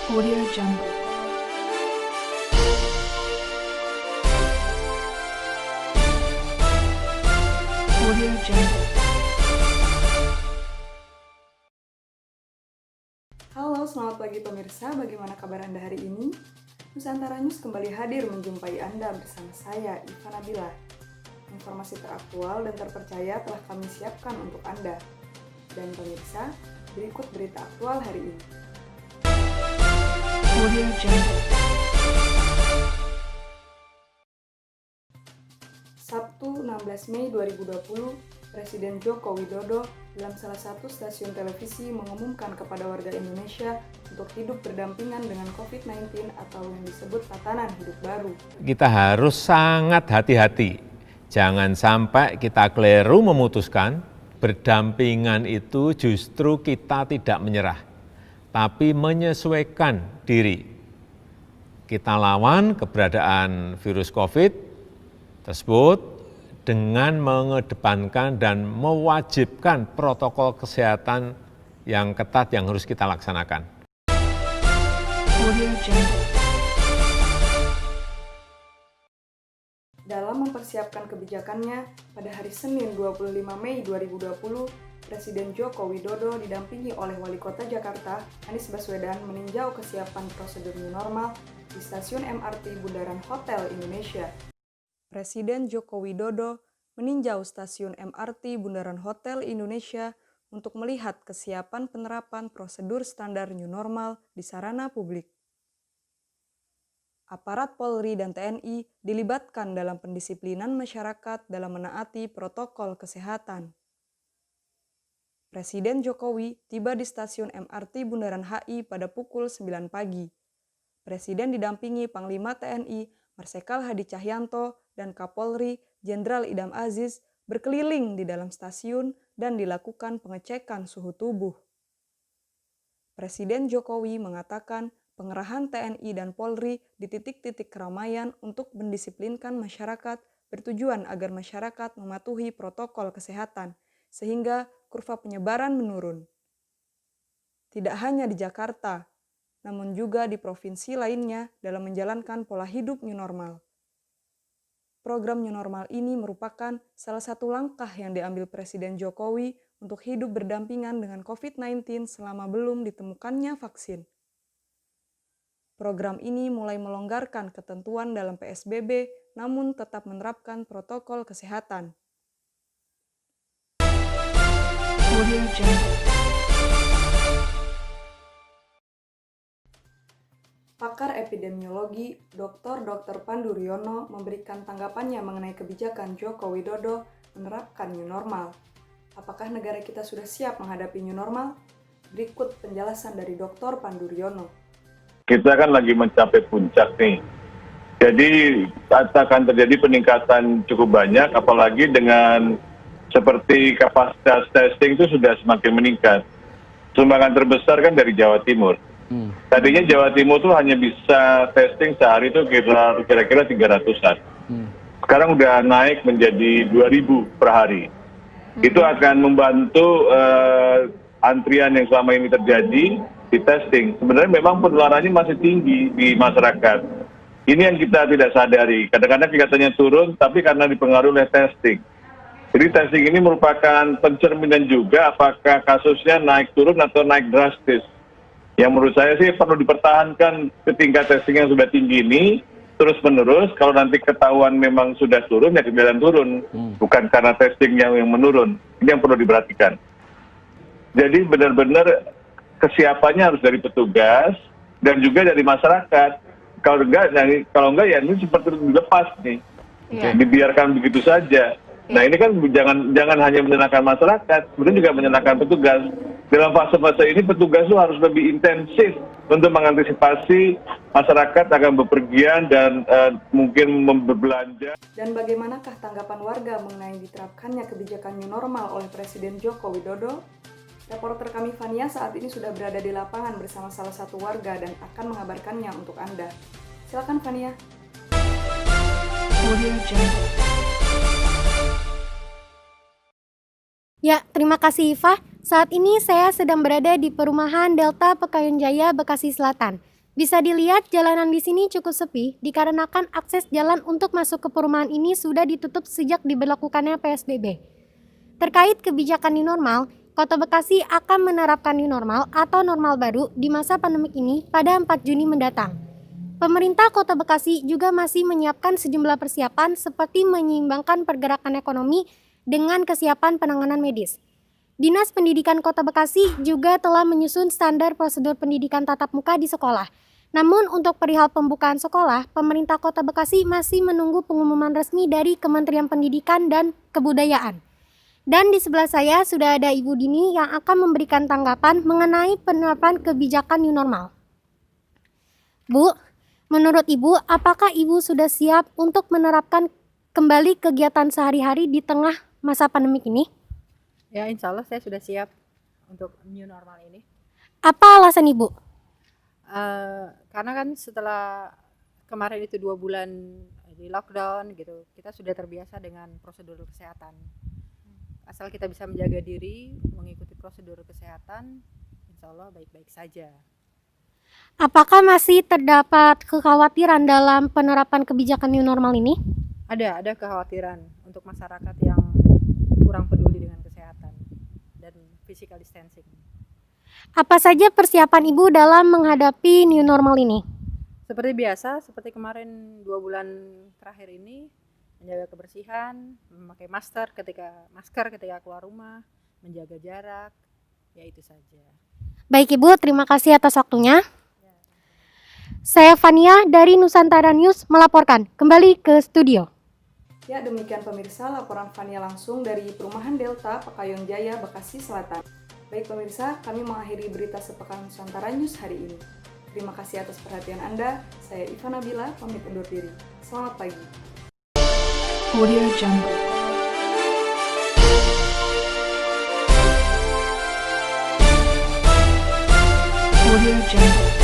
Audio Jungle. Audio Jungle. Halo, selamat pagi pemirsa. Bagaimana kabar Anda hari ini? Nusantara News kembali hadir menjumpai Anda bersama saya, Iva Nabila. Informasi teraktual dan terpercaya telah kami siapkan untuk Anda. Dan pemirsa, berikut berita aktual hari ini. Audio Jungle. Sabtu 16 Mei 2020, Presiden Joko Widodo dalam salah satu stasiun televisi mengumumkan kepada warga Indonesia untuk hidup berdampingan dengan COVID-19 atau yang disebut tatanan hidup baru. Kita harus sangat hati-hati. Jangan sampai kita keliru memutuskan berdampingan itu justru kita tidak menyerah, tapi menyesuaikan diri. Kita lawan keberadaan virus COVID tersebut dengan mengedepankan dan mewajibkan protokol kesehatan yang ketat yang harus kita laksanakan. Audio Jungle. Dalam mempersiapkan kebijakannya, pada hari Senin 25 Mei 2020, Presiden Joko Widodo didampingi oleh Wali Kota Jakarta, Anies Baswedan, meninjau kesiapan prosedur new normal di stasiun MRT Bundaran Hotel Indonesia. Presiden Joko Widodo meninjau stasiun MRT Bundaran Hotel Indonesia untuk melihat kesiapan penerapan prosedur standar new normal di sarana publik. Aparat Polri dan TNI dilibatkan dalam pendisiplinan masyarakat dalam menaati protokol kesehatan. Presiden Jokowi tiba di stasiun MRT Bundaran HI pada pukul 9 pagi. Presiden didampingi Panglima TNI Marsikal Hadi Cahyanto dan Kapolri Jenderal Idam Aziz berkeliling di dalam stasiun dan dilakukan pengecekan suhu tubuh. Presiden Jokowi mengatakan pengerahan TNI dan Polri di titik-titik keramaian untuk mendisiplinkan masyarakat bertujuan agar masyarakat mematuhi protokol kesehatan, sehingga kurva penyebaran menurun. Tidak hanya di Jakarta, namun juga di provinsi lainnya dalam menjalankan pola hidup new normal. Program new normal ini merupakan salah satu langkah yang diambil Presiden Jokowi untuk hidup berdampingan dengan COVID-19 selama belum ditemukannya vaksin. Program ini mulai melonggarkan ketentuan dalam PSBB, namun tetap menerapkan protokol kesehatan. Audio Jungle. Pakar epidemiologi Dr. Pandu Riono memberikan tanggapannya mengenai kebijakan Joko Widodo menerapkan new normal. Apakah negara kita sudah siap menghadapi new normal? Berikut penjelasan dari Dr. Pandu Riono. Kita kan lagi mencapai puncak nih. Jadi akan terjadi peningkatan cukup banyak, apalagi dengan seperti kapasitas testing itu sudah semakin meningkat. Sumbangan terbesar kan dari Jawa Timur. Tadinya Jawa Timur tuh hanya bisa testing sehari itu kira-kira 300-an. Sekarang udah naik menjadi 2.000 per hari. Itu akan membantu antrian yang selama ini terjadi di testing. Sebenarnya memang penularannya masih tinggi di masyarakat. Ini yang kita tidak sadari. Kadang-kadang kelihatannya turun, tapi karena dipengaruhi oleh testing. Jadi testing ini merupakan pencerminan juga apakah kasusnya naik turun atau naik drastis. Yang menurut saya sih perlu dipertahankan ketika testing yang sudah tinggi ini terus-menerus. Kalau nanti ketahuan memang sudah turun, ya kemudian turun. Bukan karena testing yang menurun. Ini yang perlu diperhatikan. Jadi benar-benar kesiapannya harus dari petugas dan juga dari masyarakat. Kalau enggak ya ini seperti dilepas nih, dibiarkan begitu saja. Nah ini kan jangan hanya menyenangkan masyarakat, kemudian juga menyenangkan petugas. Dalam fase-fase ini petugas itu harus lebih intensif untuk mengantisipasi masyarakat akan bepergian dan mungkin berbelanja. Dan bagaimanakah tanggapan warga mengenai diterapkannya kebijakan new normal oleh Presiden Joko Widodo? Reporter kami Fania saat ini sudah berada di lapangan bersama salah satu warga dan akan mengabarkannya untuk Anda. Silakan Fania. Audio Jungle. Ya, terima kasih Iva. Saat ini saya sedang berada di perumahan Delta Pekayun Jaya, Bekasi Selatan. Bisa dilihat jalanan di sini cukup sepi dikarenakan akses jalan untuk masuk ke perumahan ini sudah ditutup sejak diberlakukannya PSBB. Terkait kebijakan new normal, Kota Bekasi akan menerapkan new normal atau normal baru di masa pandemik ini pada 4 Juni mendatang. Pemerintah Kota Bekasi juga masih menyiapkan sejumlah persiapan seperti menyeimbangkan pergerakan ekonomi dengan kesiapan penanganan medis. Dinas Pendidikan Kota Bekasi juga telah menyusun standar prosedur pendidikan tatap muka di sekolah. Namun untuk perihal pembukaan sekolah, pemerintah Kota Bekasi masih menunggu pengumuman resmi dari Kementerian Pendidikan dan Kebudayaan. Dan di sebelah saya sudah ada Ibu Dini yang akan memberikan tanggapan mengenai penerapan kebijakan new normal. Bu, menurut Ibu, apakah Ibu sudah siap untuk menerapkan kembali kegiatan sehari-hari di tengah masa pandemik ini? Ya, insya Allah saya sudah siap untuk new normal ini. Apa alasan Ibu? Karena kan setelah kemarin itu 2 bulan di lockdown gitu, kita sudah terbiasa dengan prosedur kesehatan. Asal kita bisa menjaga diri, mengikuti prosedur kesehatan, insya Allah baik-baik saja. Apakah masih terdapat kekhawatiran dalam penerapan kebijakan new normal ini? Ada kekhawatiran untuk masyarakat yang kurang peduli dengan kesehatan dan physical distancing. Apa saja persiapan Ibu dalam menghadapi new normal ini? Seperti biasa, seperti kemarin 2 bulan terakhir ini, menjaga kebersihan, memakai masker ketika keluar rumah, menjaga jarak, ya itu saja. Baik Ibu, terima kasih atas waktunya. Saya Fania dari Nusantara News melaporkan kembali ke studio. Ya, demikian pemirsa laporan Fania langsung dari Perumahan Delta, Pekayong Jaya, Bekasi Selatan. Baik pemirsa, kami mengakhiri berita sepekan Nusantara News hari ini. Terima kasih atas perhatian Anda. Saya Iva Nabila, pamit undur diri. Selamat pagi. Audio Jungle. Audio Jungle.